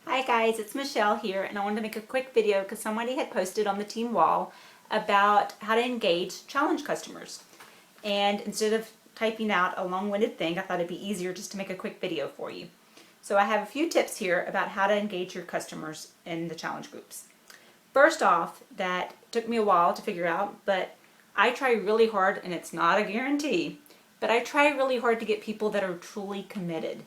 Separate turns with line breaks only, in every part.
Hi guys, it's Michelle here, and I wanted to make a quick video because somebody had posted on the team wall about how to engage challenge customers. And instead of typing out a long-winded thing, I thought it'd be easier just to make a quick video for you. So I have a few tips here about how to engage your customers in the challenge groups. First off, that took me a while to figure out, but I try really hard, and it's not a guarantee, but I try really hard to get people that are truly committed.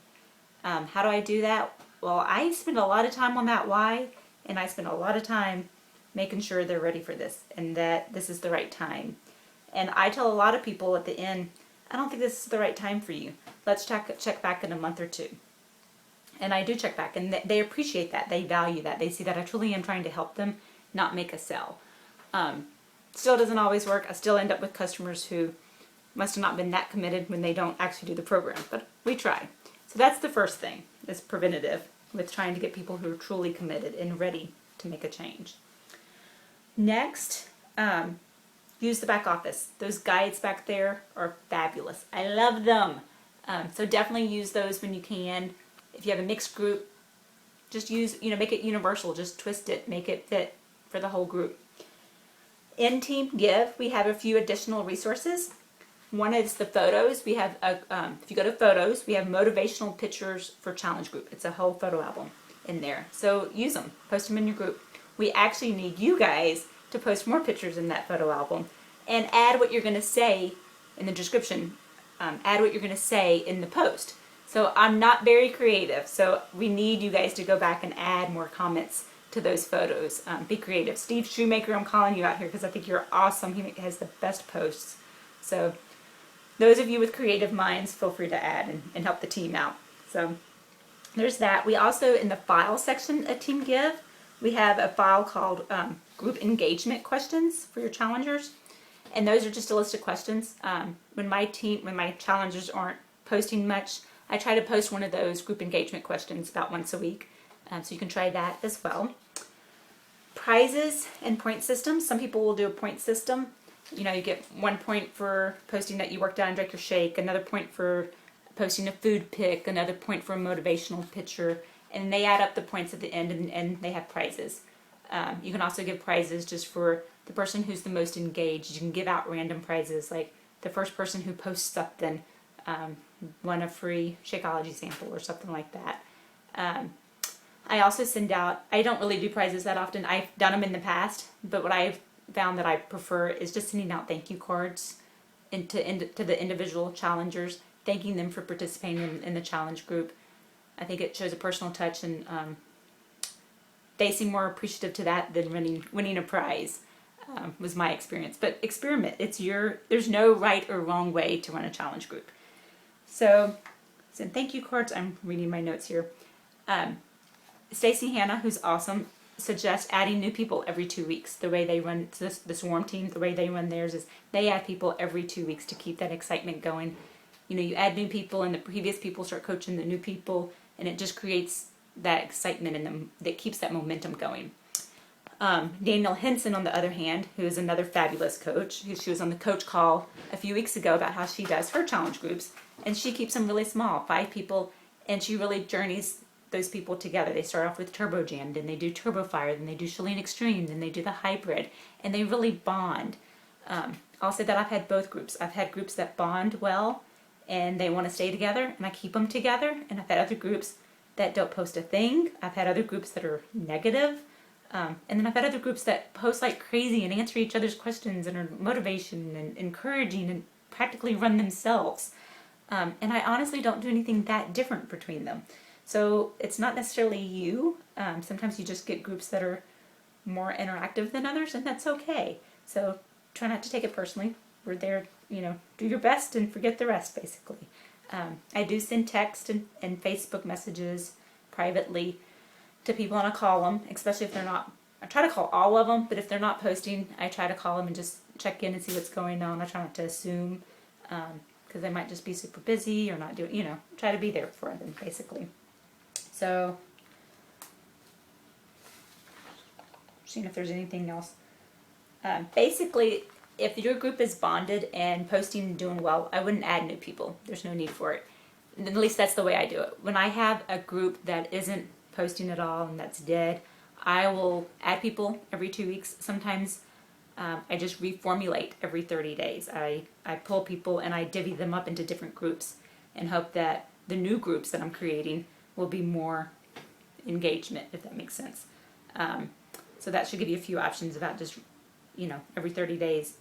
How do I do that? Well, I spend a lot of time on that why, and I spend a lot of time making sure they're ready for this and that this is the right time. And I tell a lot of people at the end, I don't think this is the right time for you. Let's check back in a month or two. And I do check back, and they appreciate that. They value that. They see that I truly am trying to help them, not make a sell. Still doesn't always work. I still end up with customers who must have not been that committed when they don't actually do the program, but we try. So that's the first thing, is preventative, with trying to get people who are truly committed and ready to make a change. Next, use the back office. Those guides back there are fabulous. I love them. So definitely use those when you can. If you have a mixed group, just use, make it universal. Just twist it, make it fit for the whole group. In Team Give, we have a few additional resources. One is the photos. We have, if you go to photos, we have motivational pictures for challenge group. It's a whole photo album in there. So use them, post them in your group. We actually need you guys to post more pictures in that photo album and add what you're going to say in the description. Add what you're going to say in the post. So I'm not very creative, so we need you guys to go back and add more comments to those photos. Be creative. Steve Shoemaker, I'm calling you out here because I think you're awesome. He has the best posts. So those of you with creative minds, feel free to add and help the team out. So there's that. We also, in the file section at Team Give, we have a file called Group Engagement Questions for your challengers. And those are just a list of questions. When my challengers aren't posting much, I try to post one of those group engagement questions about once a week. So you can try that as well. Prizes and point systems. Some people will do a point system. You get 1 point for posting that you worked out and drank your shake, another point for posting a food pic, another point for a motivational picture, and they add up the points at the end, and they have prizes. You can also give prizes just for the person who's the most engaged. You can give out random prizes, like the first person who posts something won a free Shakeology sample or something like that. I also send out, I don't really do prizes that often. I've done them in the past, but what I've found that I prefer is just sending out thank you cards to the individual challengers, thanking them for participating in the challenge group. I think it shows a personal touch, and they seem more appreciative to that than winning a prize, was my experience. But experiment. There's no right or wrong way to run a challenge group. So send thank you cards. I'm reading my notes here. Stacy Hanna, who's awesome, suggests adding new people every 2 weeks. The way they run the Swarm team, the way they run theirs is they add people every 2 weeks to keep that excitement going. You add new people, and the previous people start coaching the new people, and it just creates that excitement in them that keeps that momentum going. Danielle Henson, on the other hand, who is another fabulous coach, she was on the coach call a few weeks ago about how she does her challenge groups, and she keeps them really small, 5 people, and she really journeys those people together. They start off with Turbo Jam, then they do Turbo Fire, then they do Chalene Extreme, then they do the hybrid, and they really bond. I'll say that I've had both groups. I've had groups that bond well and they want to stay together, and I keep them together, and I've had other groups that don't post a thing. I've had other groups that are negative, and then I've had other groups that post like crazy and answer each other's questions and are motivation and encouraging and practically run themselves. And I honestly don't do anything that different between them. So it's not necessarily you. Sometimes you just get groups that are more interactive than others, and that's okay. So try not to take it personally. We're there, do your best and forget the rest, basically. I do send text and Facebook messages privately to people, and I call them, especially if they're not. I try to call all of them, but if they're not posting, I try to call them and just check in and see what's going on. I try not to assume, because they might just be super busy or not doing, try to be there for them, basically. So, seeing if there's anything else. Basically, if your group is bonded and posting and doing well, I wouldn't add new people. There's no need for it. At least that's the way I do it. When I have a group that isn't posting at all and that's dead, I will add people every 2 weeks. Sometimes I just reformulate every 30 days. I pull people and I divvy them up into different groups and hope that the new groups that I'm creating will be more engagement, if that makes sense. So that should give you a few options about just, every 30 days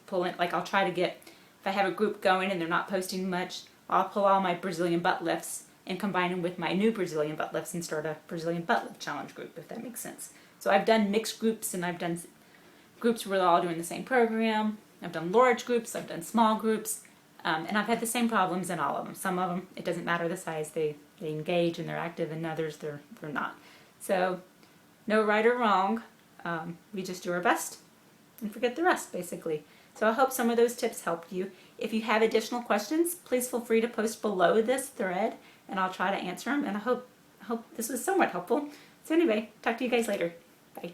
pulling. Like I'll try to get, if I have a group going and they're not posting much, I'll pull all my Brazilian butt lifts and combine them with my new Brazilian butt lifts and start a Brazilian butt lift challenge group, if that makes sense. So I've done mixed groups and I've done groups where they're all doing the same program. I've done large groups, I've done small groups, and I've had the same problems in all of them. Some of them, it doesn't matter the size, they engage and they're active, and others they're not. So no right or wrong. We just do our best and forget the rest, basically. So I hope some of those tips helped you. If you have additional questions, please feel free to post below this thread and I'll try to answer them. And I hope this was somewhat helpful. So anyway, talk to you guys later. Bye.